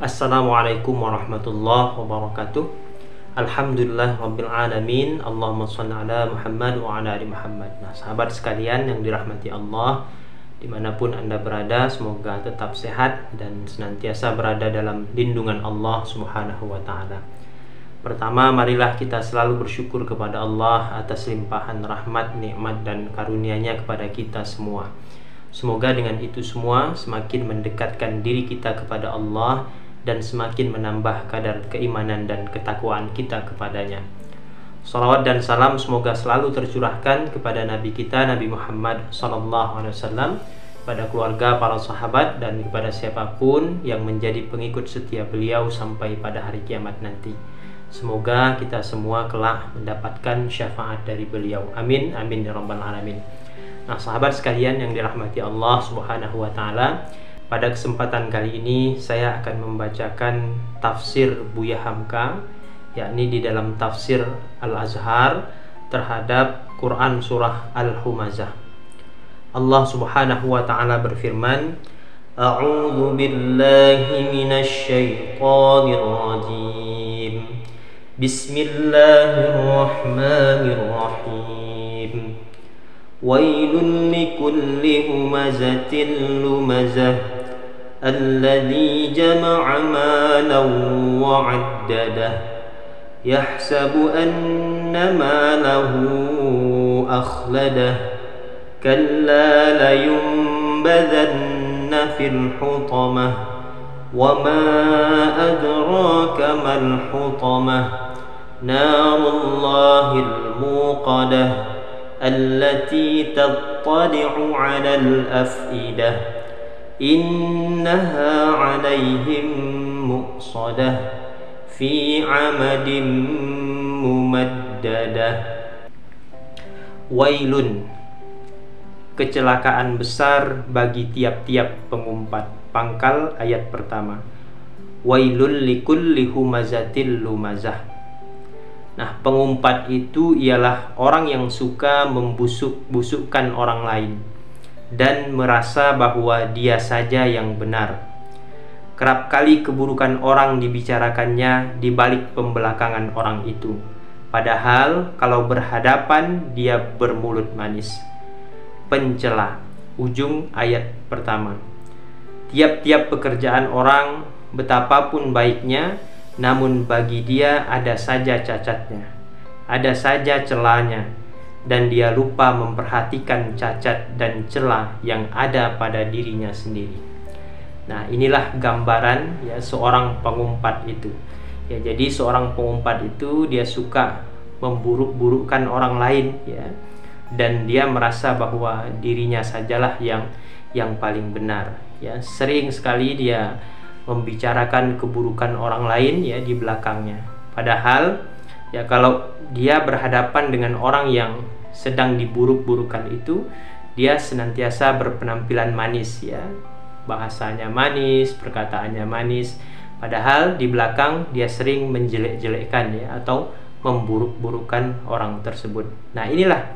Assalamualaikum warahmatullahi wabarakatuh. Alhamdulillah rabbil alamin. Allahumma shalli ala Muhammad wa ala ali Muhammad. Nah, sahabat sekalian yang dirahmati Allah, dimanapun Anda berada, semoga tetap sehat dan senantiasa berada dalam lindungan Allah Subhanahu wa ta'ala. Pertama, marilah kita selalu bersyukur kepada Allah atas limpahan rahmat, nikmat dan karunia-Nya kepada kita semua. Semoga dengan itu semua semakin mendekatkan diri kita kepada Allah dan semakin menambah kadar keimanan dan ketakwaan kita kepadanya. Salawat dan salam semoga selalu tercurahkan kepada Nabi kita, Nabi Muhammad SAW, pada keluarga, para sahabat, dan kepada siapapun yang menjadi pengikut setia beliau sampai pada hari kiamat nanti. Semoga kita semua kelak mendapatkan syafaat dari beliau. Amin, amin ya rabbal alamin. Nah, sahabat sekalian yang dirahmati Allah Subhanahu wa ta'ala, pada kesempatan kali ini saya akan membacakan tafsir Buya Hamka, yakni di dalam tafsir Al-Azhar terhadap Quran surah Al-Humazah. Allah Subhanahu wa ta'ala berfirman, A'udzu billahi minasy syaithanir rajim. Bismillahirrahmanirrahim. Wailul likulli humazatin lumazah alladzi jama'a malan wa 'addadah yahsabu anna malahu akhladah kalla layunbadhanna fil hutamah wa ma adraka mal hutamah narullahil muqadah allati tattali'u 'alal af'idah innaha 'alaihim muqsadah fi 'amadin mumaddadah. Wailun, kecelakaan besar bagi tiap-tiap pengumpat. Pangkal ayat pertama. Wailul likulli humazatil lumazah. Nah, pengumpat itu ialah orang yang suka membusuk-busukkan orang lain dan merasa bahwa dia saja yang benar. Kerap kali keburukan orang dibicarakannya di balik pembelakangan orang itu. Padahal kalau berhadapan dia bermulut manis. Pencela, ujung ayat pertama. Tiap-tiap pekerjaan orang, betapapun baiknya, namun bagi dia ada saja cacatnya, ada saja celahnya, dan dia lupa memperhatikan cacat dan celah yang ada pada dirinya sendiri. Nah, inilah gambaran ya seorang pengumpat itu. Ya, jadi seorang pengumpat itu dia suka memburuk-burukkan orang lain ya, dan dia merasa bahwa dirinya sajalah yang paling benar. Ya, sering sekali dia membicarakan keburukan orang lain ya di belakangnya. Padahal ya kalau dia berhadapan dengan orang yang sedang diburuk-burukan itu, dia senantiasa berpenampilan manis ya. Bahasanya manis, perkataannya manis. Padahal di belakang dia sering menjelek-jelekkan ya atau memburuk-burukan orang tersebut. Nah, inilah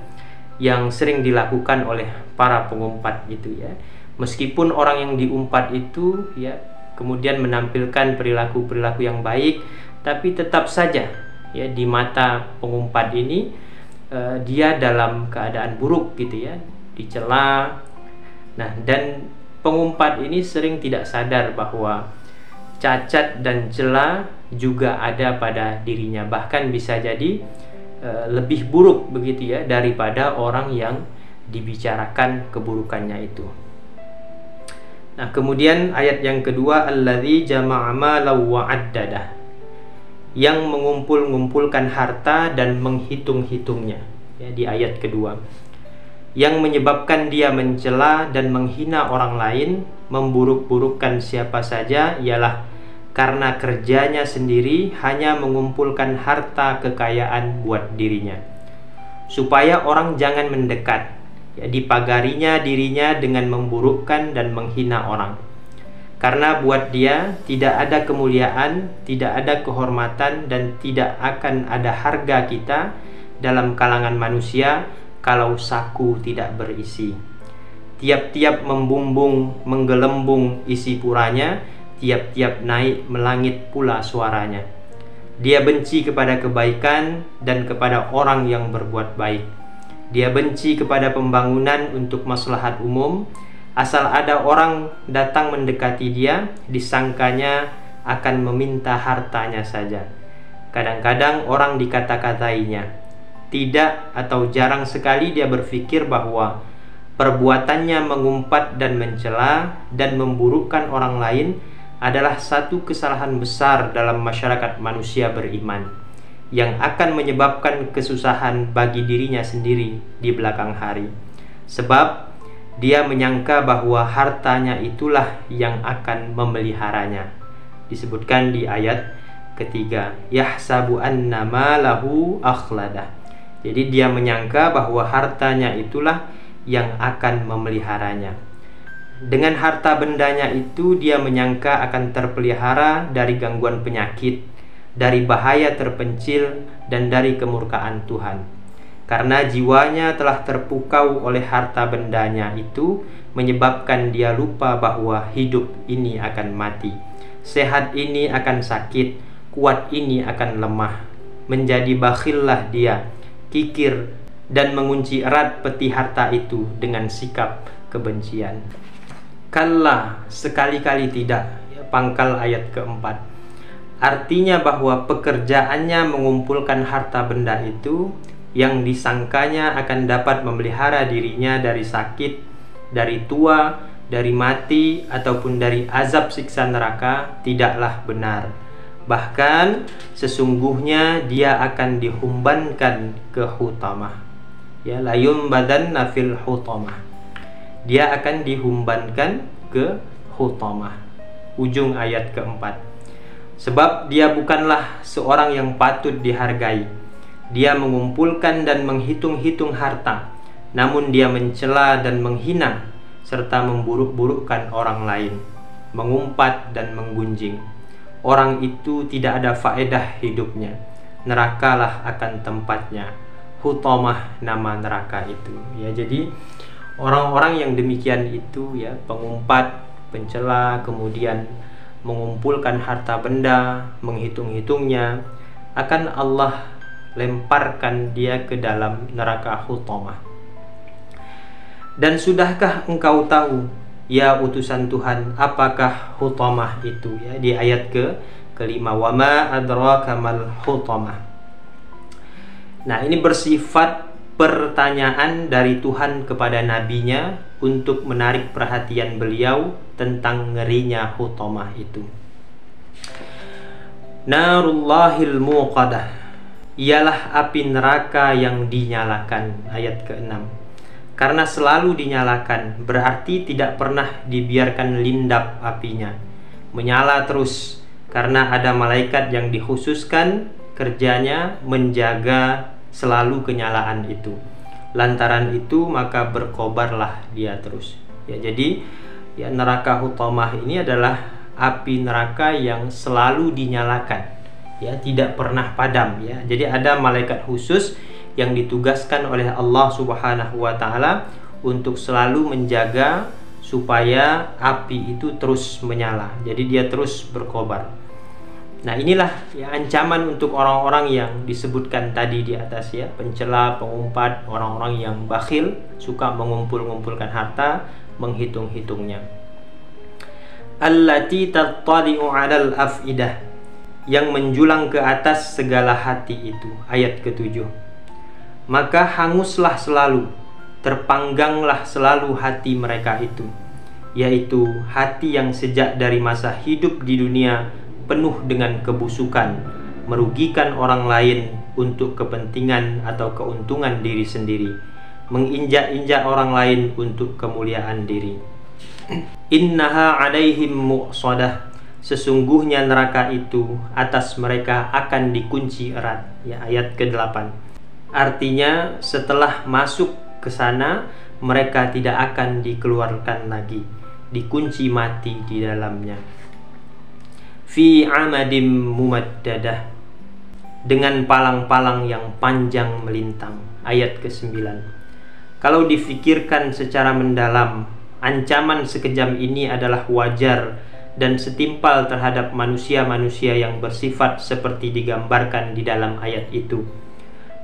yang sering dilakukan oleh para pengumpat itu ya. Meskipun orang yang diumpat itu ya kemudian menampilkan perilaku-perilaku yang baik, tapi tetap saja ya di mata pengumpat ini dia dalam keadaan buruk gitu ya, dicela. Nah, dan pengumpat ini sering tidak sadar bahwa cacat dan celah juga ada pada dirinya, bahkan bisa jadi lebih buruk begitu ya daripada orang yang dibicarakan keburukannya itu. Nah, kemudian ayat yang kedua, alladzi jama'a malan wa 'addadah, yang mengumpul-ngumpulkan harta dan menghitung-hitungnya ya, di ayat kedua, yang menyebabkan dia mencela dan menghina orang lain, memburuk-burukkan siapa saja ialah karena kerjanya sendiri hanya mengumpulkan harta kekayaan buat dirinya, supaya orang jangan mendekat ya, dipagarinya dirinya dengan memburukkan dan menghina orang. Karena buat dia tidak ada kemuliaan, tidak ada kehormatan, dan tidak akan ada harga kita dalam kalangan manusia kalau saku tidak berisi. Tiap-tiap membumbung, menggelembung isi puranya, tiap-tiap naik melangit pula suaranya. Dia benci kepada kebaikan dan kepada orang yang berbuat baik. Dia benci kepada pembangunan untuk maslahat umum. Asal ada orang datang mendekati dia, disangkanya akan meminta hartanya saja. Kadang-kadang orang dikata-katainya. Tidak atau jarang sekali dia berpikir bahwa perbuatannya mengumpat dan mencela dan memburukkan orang lain adalah satu kesalahan besar dalam masyarakat manusia beriman, yang akan menyebabkan kesusahan bagi dirinya sendiri di belakang hari. Sebab dia menyangka bahwa hartanya itulah yang akan memeliharanya. Disebutkan di ayat ketiga, yahsabu anna malahu akhladah. Jadi dia menyangka bahwa hartanya itulah yang akan memeliharanya. Dengan harta bendanya itu dia menyangka akan terpelihara dari gangguan penyakit, dari bahaya terpencil, dan dari kemurkaan Tuhan. Karena jiwanya telah terpukau oleh harta bendanya itu, menyebabkan dia lupa bahwa hidup ini akan mati, sehat ini akan sakit, kuat ini akan lemah. Menjadi bakhillah dia, kikir, dan mengunci erat peti harta itu dengan sikap kebencian. Kalla, sekali-kali tidak. Pangkal ayat keempat. Artinya bahwa pekerjaannya mengumpulkan harta benda itu, yang disangkanya akan dapat memelihara dirinya dari sakit, dari tua, dari mati, ataupun dari azab siksa neraka, tidaklah benar. Bahkan sesungguhnya dia akan dihumbankan ke hutamah. Ya, layum badan nafil hutamah. Dia akan dihumbankan ke hutamah. Ujung ayat keempat. Sebab dia bukanlah seorang yang patut dihargai. Dia mengumpulkan dan menghitung-hitung harta, namun dia mencela dan menghina, serta memburuk-burukkan orang lain, mengumpat dan menggunjing. Orang itu tidak ada faedah hidupnya. Nerakalah akan tempatnya. Hutamah nama neraka itu. Ya, jadi orang-orang yang demikian itu, ya, pengumpat, pencela, kemudian mengumpulkan harta benda, menghitung-hitungnya, akan Allah lemparkan dia ke dalam neraka hutamah. Dan sudahkah engkau tahu, ya utusan Tuhan, apakah hutamah itu? Ya, di ayat kelima, wama adraka mal hutamah. Nah, ini bersifat pertanyaan dari Tuhan kepada nabinya untuk menarik perhatian beliau tentang ngerinya hutamah itu. Narullahil muqadah, ialah api neraka yang dinyalakan. Ayat ke-6. Karena selalu dinyalakan, berarti tidak pernah dibiarkan lindap apinya, menyala terus, karena ada malaikat yang dikhususkan kerjanya menjaga selalu kenyalaan itu. Lantaran itu maka berkobarlah dia terus. Ya, jadi ya, neraka hutamah ini adalah api neraka yang selalu dinyalakan, ya, tidak pernah padam, ya. Jadi ada malaikat khusus yang ditugaskan oleh Allah Subhanahu wa taala untuk selalu menjaga supaya api itu terus menyala. Jadi dia terus berkobar. Nah, inilah ya ancaman untuk orang-orang yang disebutkan tadi di atas, ya, pencela, pengumpat, orang-orang yang bakhil, suka mengumpul-ngumpulkan harta, menghitung-hitungnya. Allati tattali'u 'alal afidah, yang menjulang ke atas segala hati itu. Ayat ke-7. Maka hanguslah selalu, terpangganglah selalu hati mereka itu, yaitu hati yang sejak dari masa hidup di dunia penuh dengan kebusukan, merugikan orang lain untuk kepentingan atau keuntungan diri sendiri, menginjak-injak orang lain untuk kemuliaan diri. Innaha 'alaihim mu'sadah, sesungguhnya neraka itu atas mereka akan dikunci erat. Ya, ayat ke-8. Artinya setelah masuk ke sana mereka tidak akan dikeluarkan lagi, dikunci mati di dalamnya. Fi amadim mumaddadah, dengan palang-palang yang panjang melintang. Ayat ke-9. Kalau difikirkan secara mendalam, ancaman sekejam ini adalah wajar dan setimpal terhadap manusia-manusia yang bersifat seperti digambarkan di dalam ayat itu.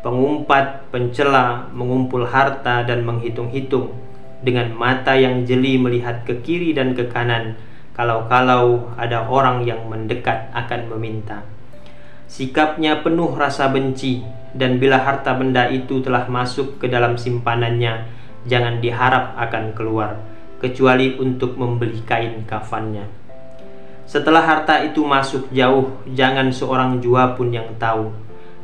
Pengumpat, pencela, mengumpul harta dan menghitung-hitung, dengan mata yang jeli melihat ke kiri dan ke kanan, kalau-kalau ada orang yang mendekat akan meminta. Sikapnya penuh rasa benci, dan bila harta benda itu telah masuk ke dalam simpanannya, jangan diharap akan keluar, kecuali untuk membeli kain kafannya. Setelah harta itu masuk jauh, jangan seorang jua pun yang tahu.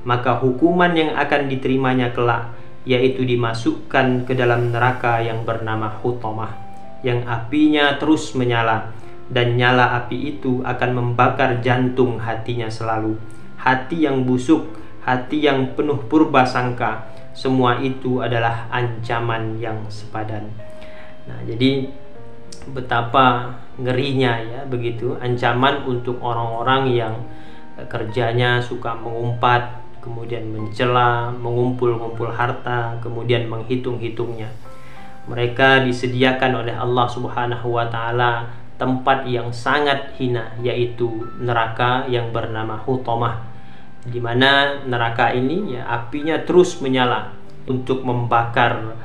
Maka hukuman yang akan diterimanya kelak, yaitu dimasukkan ke dalam neraka yang bernama Hutamah, yang apinya terus menyala, dan nyala api itu akan membakar jantung hatinya selalu. Hati yang busuk, hati yang penuh purba sangka, semua itu adalah ancaman yang sepadan. Nah, jadi betapa ngerinya ya begitu ancaman untuk orang-orang yang kerjanya suka mengumpat, kemudian mencela, mengumpul-ngumpul harta, kemudian menghitung-hitungnya. Mereka disediakan oleh Allah Subhanahu wa taala tempat yang sangat hina, yaitu neraka yang bernama Hutamah, di mana neraka ini ya apinya terus menyala untuk membakar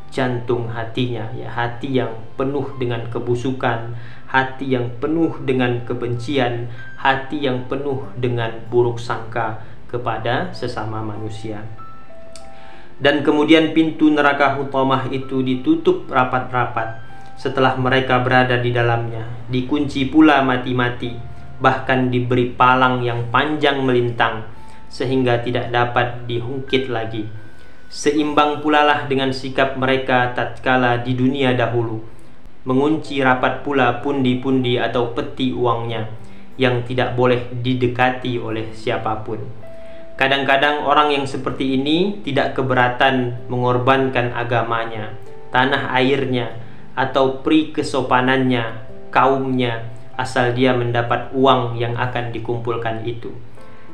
jantung hatinya, ya hati yang penuh dengan kebusukan, hati yang penuh dengan kebencian, hati yang penuh dengan buruk sangka kepada sesama manusia. Dan kemudian pintu neraka Hutamah itu ditutup rapat-rapat setelah mereka berada di dalamnya, dikunci pula mati-mati, bahkan diberi palang yang panjang melintang sehingga tidak dapat dihungkit lagi. Seimbang pulalah dengan sikap mereka tatkala di dunia dahulu, mengunci rapat pula pundi-pundi atau peti uangnya yang tidak boleh didekati oleh siapapun. Kadang-kadang orang yang seperti ini tidak keberatan mengorbankan agamanya, tanah airnya, atau pri kesopanannya, kaumnya, asal dia mendapat uang yang akan dikumpulkan itu.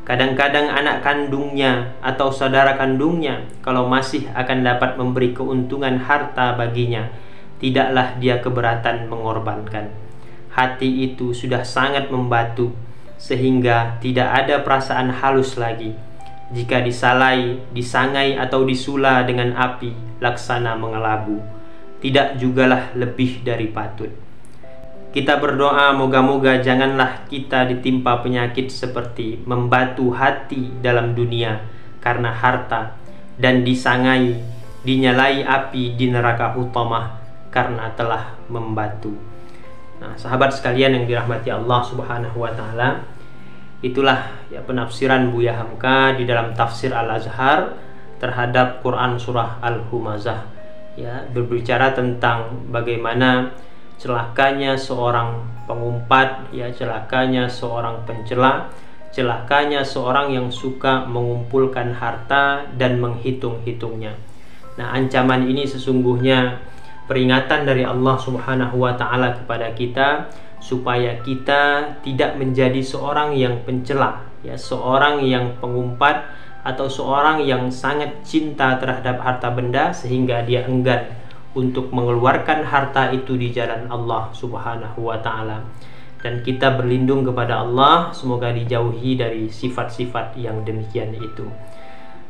Kadang-kadang anak kandungnya atau saudara kandungnya, kalau masih akan dapat memberi keuntungan harta baginya, tidaklah dia keberatan mengorbankan. Hati itu sudah sangat membatu, sehingga tidak ada perasaan halus lagi. Jika disalai, disangai atau disula dengan api, laksana mengelabu, tidak jugalah lebih dari patut. Kita berdoa moga-moga janganlah kita ditimpa penyakit seperti membatu hati dalam dunia karena harta, dan disangai, dinyalai api di neraka Hutamah karena telah membatu. Nah, sahabat sekalian yang dirahmati Allah Subhanahu wa taala, itulah ya penafsiran Buya Hamka di dalam tafsir Al-Azhar terhadap Quran surah Al-Humazah, ya, berbicara tentang bagaimana celakanya seorang pengumpat, ya, celakanya seorang pencela, celakanya seorang yang suka mengumpulkan harta dan menghitung-hitungnya. Nah, ancaman ini sesungguhnya peringatan dari Allah Subhanahu wa taala kepada kita supaya kita tidak menjadi seorang yang pencela, ya, seorang yang pengumpat atau seorang yang sangat cinta terhadap harta benda sehingga dia enggan untuk mengeluarkan harta itu di jalan Allah Subhanahu wa taala. Dan kita berlindung kepada Allah semoga dijauhi dari sifat-sifat yang demikian itu.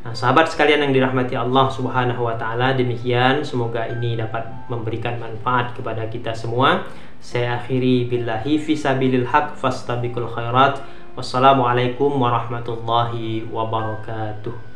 Nah, sahabat sekalian yang dirahmati Allah Subhanahu wa taala, demikian semoga ini dapat memberikan manfaat kepada kita semua. Saya akhiri billahi fisabilil haq fastabiqul khairat. Wassalamualaikum warahmatullahi wabarakatuh.